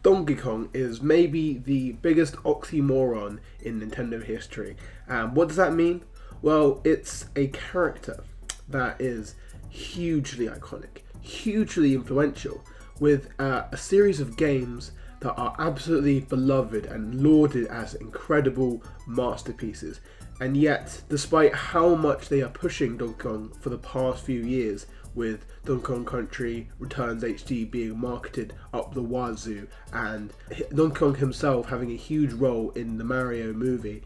Donkey Kong is maybe the biggest oxymoron in Nintendo history. What does that mean? Well, it's a character that is hugely iconic, hugely influential, with a series of games that are absolutely beloved and lauded as incredible masterpieces. And yet, despite how much they are pushing Donkey Kong for the past few years, with Donkey Kong Country Returns HD being marketed up the wazoo, and Donkey Kong himself having a huge role in the Mario movie.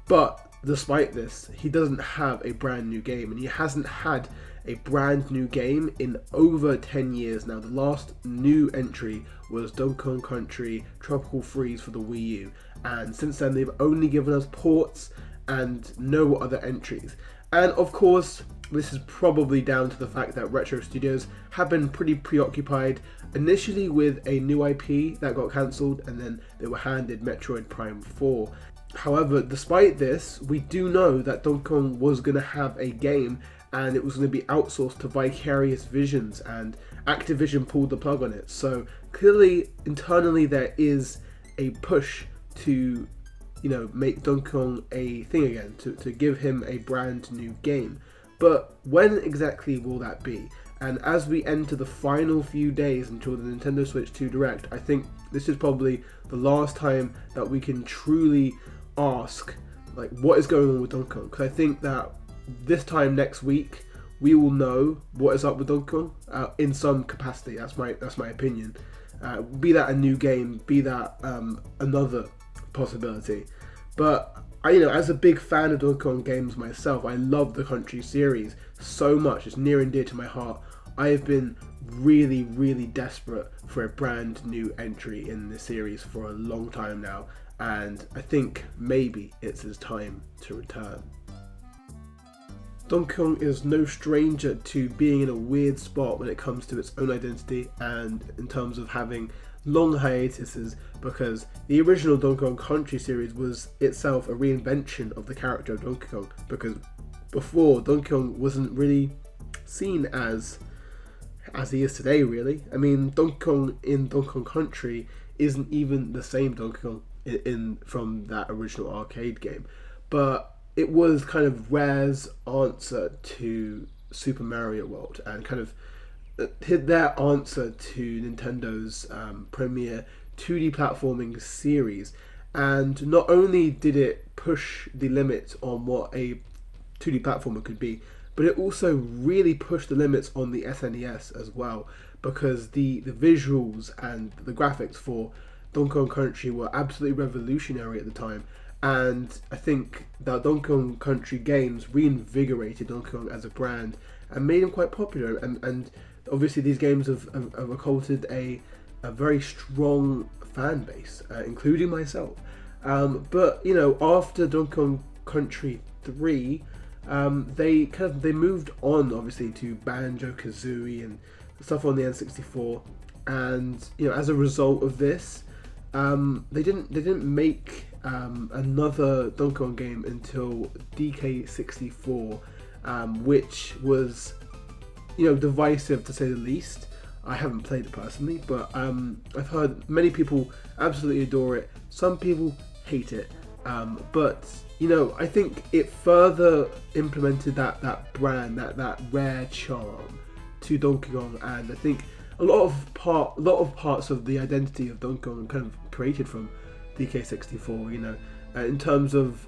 But despite this, he doesn't have a brand new game, and he hasn't had a brand new game in over 10 years now. The last new entry was Donkey Kong Country Tropical Freeze for the Wii U, and since then they've only given us ports and no other entries. And of course, this is probably down to the fact that Retro Studios have been pretty preoccupied initially with a new IP that got cancelled, and then they were handed Metroid Prime 4. However, despite this, we do know that Donkey Kong was going to have a game, and it was going to be outsourced to Vicarious Visions, and Activision pulled the plug on it. So clearly, internally, there is a push to, make Donkey Kong a thing again, to give him a brand new game. But when exactly will that be? And as we enter the final few days until the Nintendo Switch 2 Direct, I think this is probably the last time that we can truly ask, what is going on with Donkey Kong? Because I think that this time next week, we will know what is up with Donkey Kong in some capacity. That's my opinion. Be that a new game, be that another possibility. But as a big fan of Donkey Kong games myself, I love the Country series so much. It's near and dear to my heart. I have been really, really desperate for a brand new entry in this series for a long time now, and I think maybe it's his time to return. Donkey Kong is no stranger to being in a weird spot when it comes to its own identity and in terms of having long hiatuses, because the original Donkey Kong Country series was itself a reinvention of the character of Donkey Kong, because before, Donkey Kong wasn't really seen as he is today, really. I mean, Donkey Kong in Donkey Kong Country isn't even the same Donkey Kong from that original arcade game, but it was kind of Rare's answer to Super Mario World, and kind of their answer to Nintendo's premier 2D platforming series. And not only did it push the limits on what a 2D platformer could be, but it also really pushed the limits on the SNES as well, because the visuals and the graphics for Donkey Kong Country were absolutely revolutionary at the time. And I think that Donkey Kong Country games reinvigorated Donkey Kong as a brand and made him quite popular. And obviously these games have occulted a very strong fan base, including myself. But after Donkey Kong Country 3, they moved on obviously to Banjo-Kazooie and stuff on the N64, and as a result of this, they didn't make another Donkey Kong game until DK64, which was divisive to say the least. I haven't played it personally, but I've heard many people absolutely adore it. Some people hate it, but I think it further implemented that brand, that Rare charm to Donkey Kong, and I think a lot of parts of the identity of Donkey Kong are kind of created from DK64. In terms of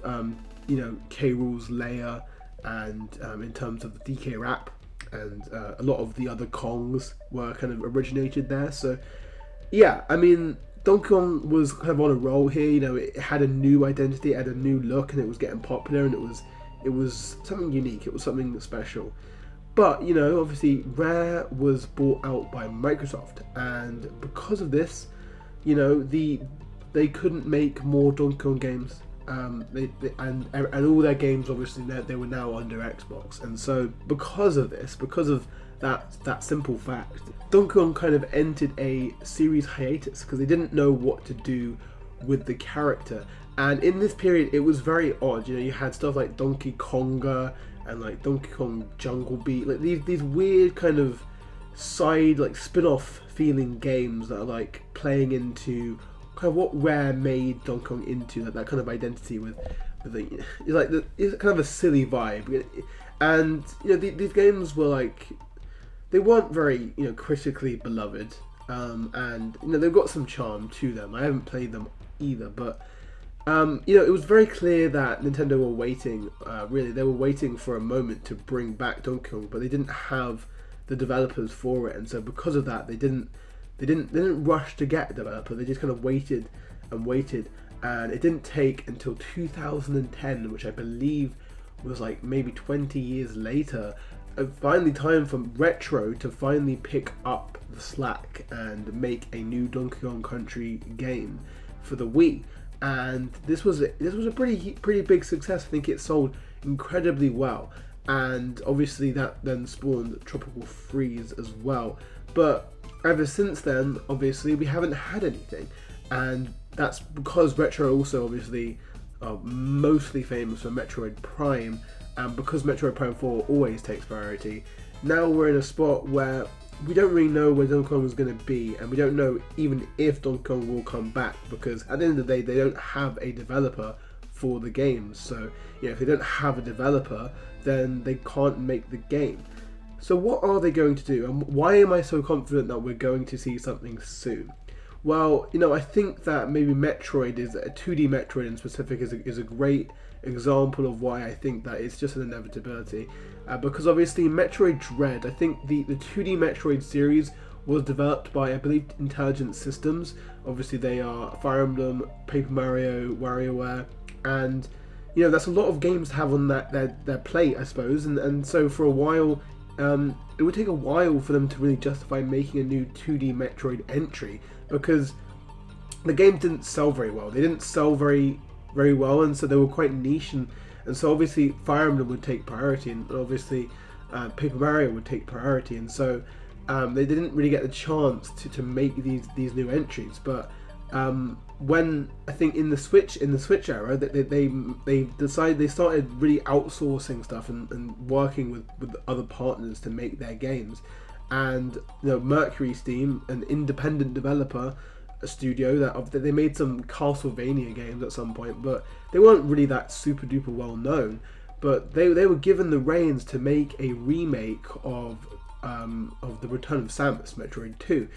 K. Rool's layer, and in terms of the DK rap, and a lot of the other Kongs were kind of originated there. So yeah, I mean, Donkey Kong was kind of on a roll here. It had a new identity, it had a new look, and it was getting popular, and it was something unique, it was something special. But obviously Rare was bought out by Microsoft, and because of this, they couldn't make more Donkey Kong games. And all their games, obviously, they were now under Xbox, and so because of this, because of that simple fact, Donkey Kong kind of entered a series hiatus because they didn't know what to do with the character. And in this period, it was very odd. You had stuff like Donkey Konga and like Donkey Kong Jungle Beat, like these weird kind of side, like spin-off feeling games that are like playing into kind of what Rare made Donkey Kong into, like that kind of identity with it's kind of a silly vibe. And these games were like, they weren't very critically beloved, and they've got some charm to them. I haven't played them either, but it was very clear that Nintendo were waiting. Really, they were waiting for a moment to bring back Donkey Kong, but they didn't have the developers for it, and so because of that, they didn't rush to get a developer. They just kind of waited and waited, and it didn't take until 2010, which I believe was like maybe 20 years later, finally time for Retro to finally pick up the slack and make a new Donkey Kong Country game for the Wii. And this was a pretty big success. I think it sold incredibly well, and obviously that then spawned Tropical Freeze as well. But ever since then, obviously we haven't had anything, and that's because Retro also obviously are mostly famous for Metroid Prime, and because Metroid Prime 4 always takes priority, now we're in a spot where we don't really know where Donkey Kong is going to be, and we don't know even if Donkey Kong will come back, because at the end of the day, they don't have a developer for the games. So, if they don't have a developer, then they can't make the game. So what are they going to do, and why am I so confident that we're going to see something soon? Well, I think that maybe Metroid is a 2D Metroid in specific is a great example of why I think that it's just an inevitability. Because obviously Metroid Dread, I think the 2D Metroid series was developed by, I believe, Intelligent Systems. Obviously they are Fire Emblem, Paper Mario, WarioWare, and that's a lot of games to have on their plate, I suppose, and so for a while it would take a while for them to really justify making a new 2D Metroid entry, because the game didn't sell very well. They didn't sell very well, and so they were quite niche, and so obviously Fire Emblem would take priority, and obviously Paper Mario would take priority, and so they didn't really get the chance to make these new entries. But when I think in the Switch era, they decided, they started really outsourcing stuff and working with other partners to make their games. And Mercury Steam, an independent developer, a studio that they made some Castlevania games at some point, but they weren't really that super duper well known. But they were given the reins to make a remake of the Return of Samus, Metroid 2.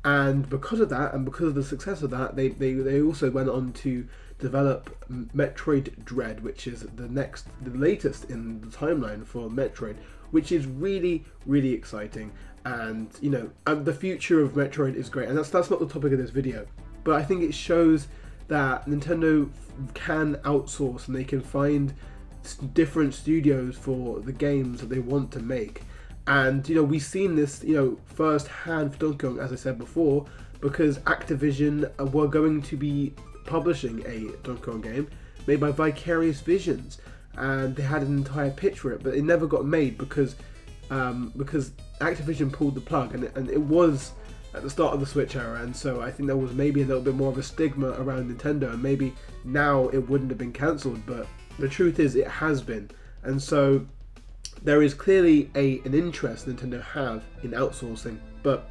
And because of that, and because of the success of that, they also went on to develop Metroid Dread, which is the latest in the timeline for Metroid, which is really, really exciting. And the future of Metroid is great, and that's not the topic of this video, but I think it shows that Nintendo can outsource, and they can find different studios for the games that they want to make. And we've seen this first hand for Donkey Kong, as I said before, because Activision were going to be publishing a Donkey Kong game made by Vicarious Visions, and they had an entire pitch for it, but it never got made because Activision pulled the plug, and it was at the start of the Switch era, and so I think there was maybe a little bit more of a stigma around Nintendo, and maybe now it wouldn't have been cancelled, but the truth is it has been. And so there is clearly an interest Nintendo have in outsourcing. But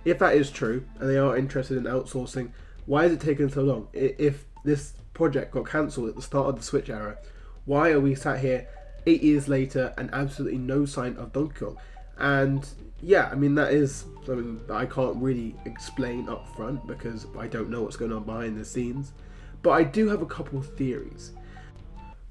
if that is true, and they are interested in outsourcing, why is it taking so long? If this project got cancelled at the start of the Switch era, why are we sat here 8 years later and absolutely no sign of Donkey Kong? And yeah, I mean, that is something that I can't really explain up front because I don't know what's going on behind the scenes. But I do have a couple of theories.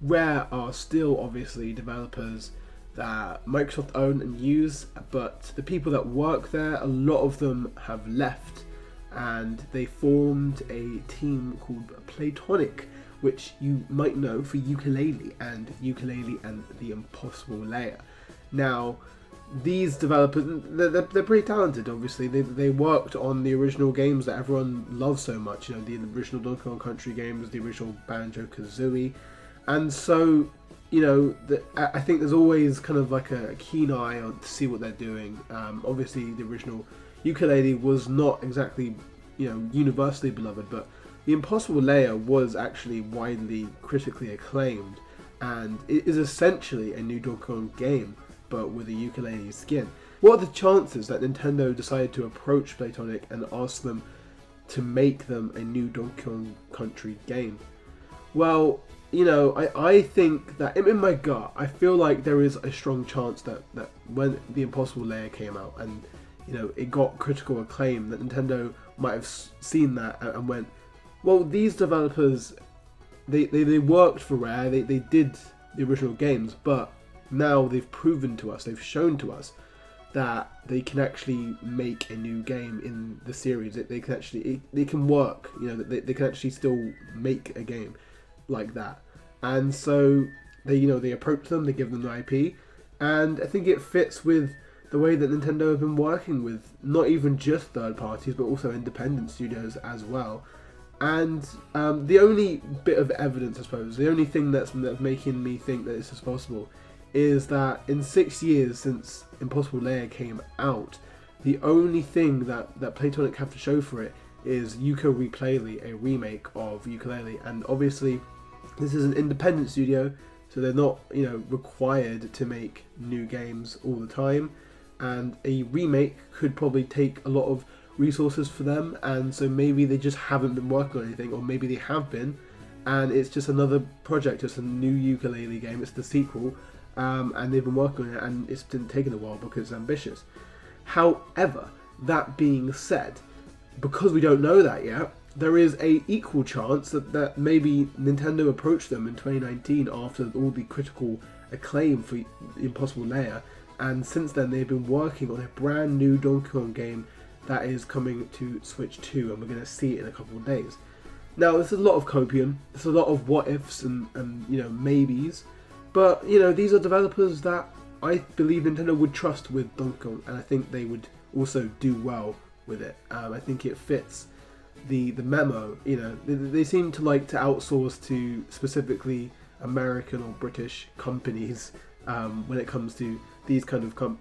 Rare are still obviously developers that Microsoft own and use, but the people that work there, a lot of them have left, and they formed a team called Playtonic, which you might know for Yooka-Laylee and the Impossible Lair. Now, these developers, they're pretty talented, obviously. They worked on the original games that everyone loves so much, the original Donkey Kong Country games, the original Banjo-Kazooie, and so I think there's always kind of like a keen eye on to see what they're doing. Obviously, the original Yooka-Laylee was not exactly universally beloved, but the Impossible Lair was actually widely critically acclaimed, and it is essentially a new Donkey Kong game, but with a Yooka-Laylee skin. what are the chances that Nintendo decided to approach Playtonic and ask them to make them a new Donkey Kong Country game? Well, I think that in my gut, I feel like there is a strong chance that when the Impossible Lair came out and it got critical acclaim, that Nintendo might have seen that and went, well, these developers, they worked for Rare, they did the original games, but now they've proven to us, they've shown to us that they can actually make a new game in the series. They can actually, they can work, they can actually still make a game like that. And so they approach them, they give them the IP, and I think it fits with the way that Nintendo have been working with not even just third parties but also independent studios as well. And the only bit of evidence, I suppose, the only thing that's making me think that this is possible is that in 6 years since Impossible Lair came out, the only thing that Playtonic have to show for it is Yooka-Replay-Ly, a remake of Yooka-Laylee, and obviously this is an independent studio, so they're not required to make new games all the time, and a remake could probably take a lot of resources for them, and so maybe they just haven't been working on anything, or maybe they have been, and it's just another project, just a new Yooka-Laylee game, it's the sequel, and they've been working on it, and it's been taking a while because it's ambitious. However, that being said, because we don't know that yet, there is a equal chance that maybe Nintendo approached them in 2019 after all the critical acclaim for Impossible Lair, and since then they've been working on a brand new Donkey Kong game that is coming to Switch 2, and we're going to see it in a couple of days. Now, there's a lot of copium, there's a lot of what ifs and maybes, but these are developers that I believe Nintendo would trust with Donkey Kong, and I think they would also do well with it. I think it fits the memo. They seem to like to outsource to specifically American or British companies when it comes to these kind of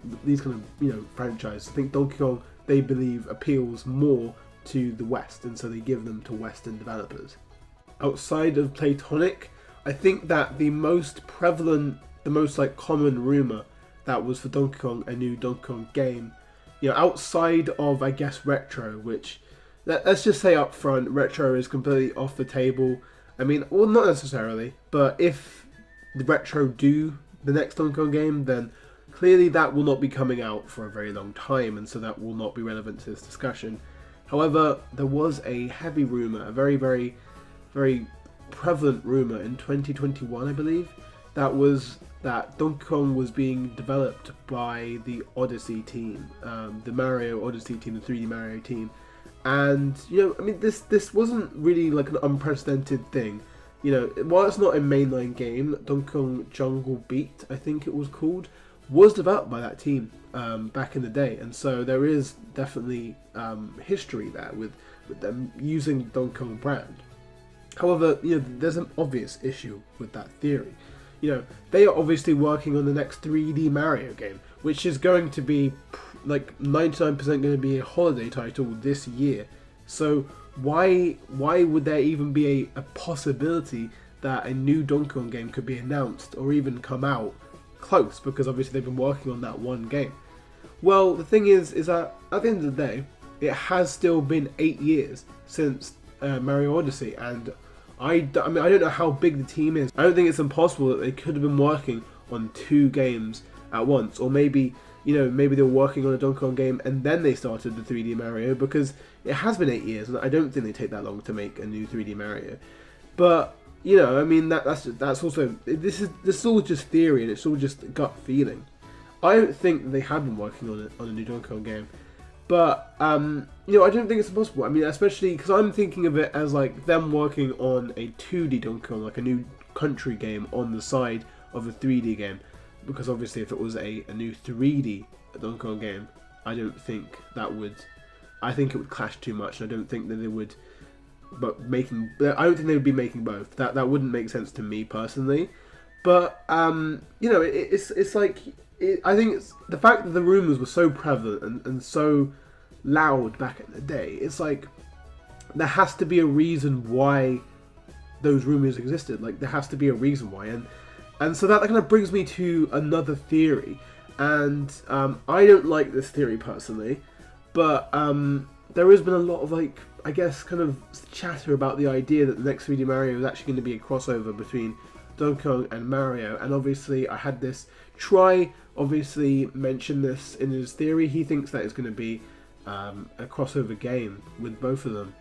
franchises. I think Donkey Kong, they believe, appeals more to the West, and so they give them to Western developers. Outside of Playtonic, I think that the most prevalent, the most common rumor that was for Donkey Kong, a new Donkey Kong game, outside of, I guess, Retro, which, let's just say up front, Retro is completely off the table. I mean, well, not necessarily, but if the Retro do the next Donkey Kong game, then clearly that will not be coming out for a very long time, and so that will not be relevant to this discussion. However, there was a heavy rumor, a very, very, very prevalent rumor in 2021, I believe, that Donkey Kong was being developed by the Odyssey team, the Mario Odyssey team, the 3D Mario team. And, this wasn't really an unprecedented thing. While it's not a mainline game, Donkey Kong Jungle Beat, I think it was called, was developed by that team back in the day. And so there is definitely history there with them using the Donkey Kong brand. However, there's an obvious issue with that theory. They are obviously working on the next 3D Mario game, which is going to be 99% going to be a holiday title this year. So why would there even be a possibility that a new Donkey Kong game could be announced or even come out close? Because obviously they've been working on that one game. Well, the thing is that at the end of the day, it has still been 8 years since Mario Odyssey, and I don't know how big the team is. I don't think it's impossible that they could have been working on 2 games at once, or maybe maybe they were working on a Donkey Kong game and then they started the 3D Mario, because it has been 8 years, and I don't think they take that long to make a new 3D Mario. But that's also, this is all just theory, and it's all just gut feeling. I don't think they have been working on a new Donkey Kong game. But, I don't think it's impossible. I mean, especially because I'm thinking of it as them working on a 2D Donkey Kong, a new country game on the side of a 3D game. Because obviously if it was a new 3D Donkey Kong game, I don't think that would... I think it would clash too much, and I don't think that they would... I don't think they would be making both. That wouldn't make sense to me personally. But, it's I think it's the fact that the rumours were so prevalent and so loud back in the day. It's there has to be a reason why those rumours existed. There has to be a reason why, and so that kind of brings me to another theory, And I don't like this theory personally, but there has been a lot of, like, I guess, kind of chatter about the idea that the next 3D Mario is actually going to be a crossover between Donkey Kong and Mario. And obviously I had this obviously mention this in his theory. He thinks that it's going to be a crossover game with both of them.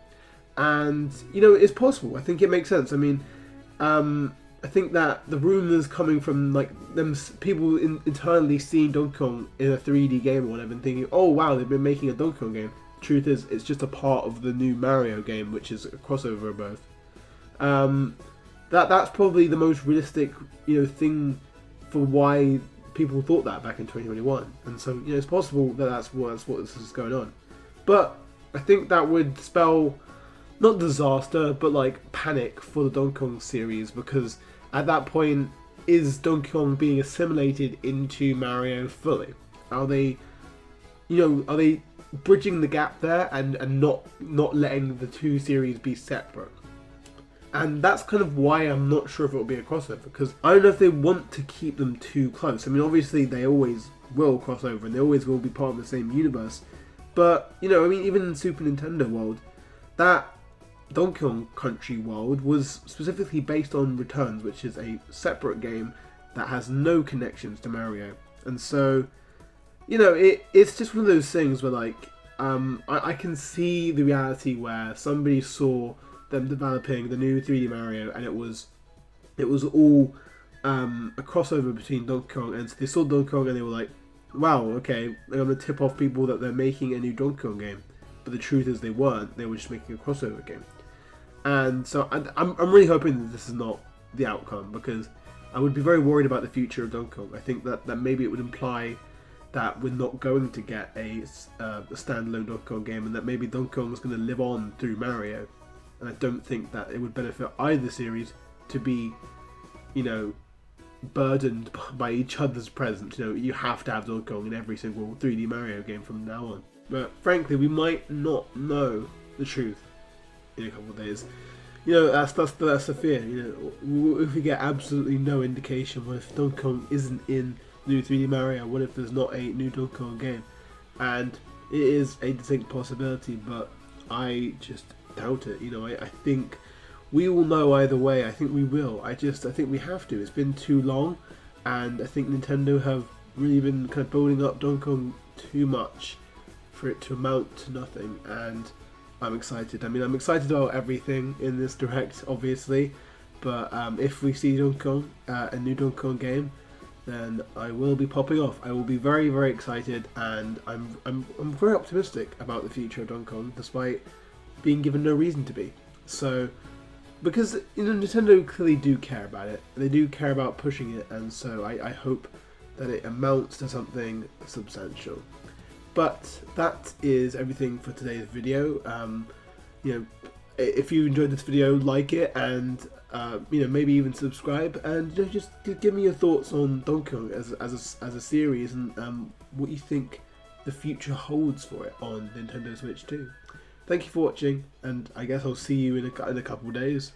And, you know, it's possible. I think it makes sense. I mean, I think that the rumours coming from, like, them people internally seeing Donkey Kong in a 3D game or whatever and thinking, oh wow, they've been making a Donkey Kong game. Truth is, it's just a part of the new Mario game, which is a crossover of both. That's probably the most realistic, you know, thing for why people thought that back in 2021. And so, you know, it's possible that that's what this is going on. But I think that would spell not disaster, but like panic for the Donkey Kong series, because at that point, is Donkey Kong being assimilated into Mario fully? Are they bridging the gap there and not letting the two series be separate? And that's kind of why I'm not sure if it'll be a crossover, because I don't know if they want to keep them too close. I mean, obviously they always will cross over and they always will be part of the same universe. But, you know, I mean, even in Super Nintendo world, that Donkey Kong Country world was specifically based on Returns, which is a separate game that has no connections to Mario. And so, you know, it's just one of those things where, like, I can see the reality where somebody saw them developing the new 3D Mario and it was all a crossover between Donkey Kong, and so they saw Donkey Kong and they were like, wow, okay, they're going to tip off people that they're making a new Donkey Kong game. But the truth is they weren't, they were just making a crossover game. And so I'm really hoping that this is not the outcome, because I would be very worried about the future of Donkey Kong. I think that maybe it would imply that we're not going to get a standalone Donkey Kong game, and that maybe Donkey Kong is going to live on through Mario. And I don't think that it would benefit either series to be, you know, burdened by each other's presence. You know, you have to have Donkey Kong in every single 3D Mario game from now on. But frankly, we might not know the truth in a couple of days. You know, that's the fear. You know, if we get absolutely no indication, what if Donkey Kong isn't in new 3D Mario? What if there's not a new Donkey Kong game? And it is a distinct possibility, but I just doubt it. You know, I think we will know either way. I think we will. I think we have to. It's been too long, and I think Nintendo have really been kind of building up Donkey Kong too much for it to amount to nothing. And I'm excited. I mean, I'm excited about everything in this Direct, obviously, but if we see Donkey Kong, a new Donkey Kong game, then I will be popping off. I will be very, very excited, and I'm very optimistic about the future of Donkey Kong, despite being given no reason to be. So, because, you know, Nintendo clearly do care about it. They do care about pushing it, and so I hope that it amounts to something substantial. But that is everything for today's video. You know, if you enjoyed this video, like it, and you know, maybe even subscribe, and you know, just give me your thoughts on Donkey Kong as a series, and what you think the future holds for it on Nintendo Switch 2. Thank you for watching, and I guess I'll see you in a couple of days.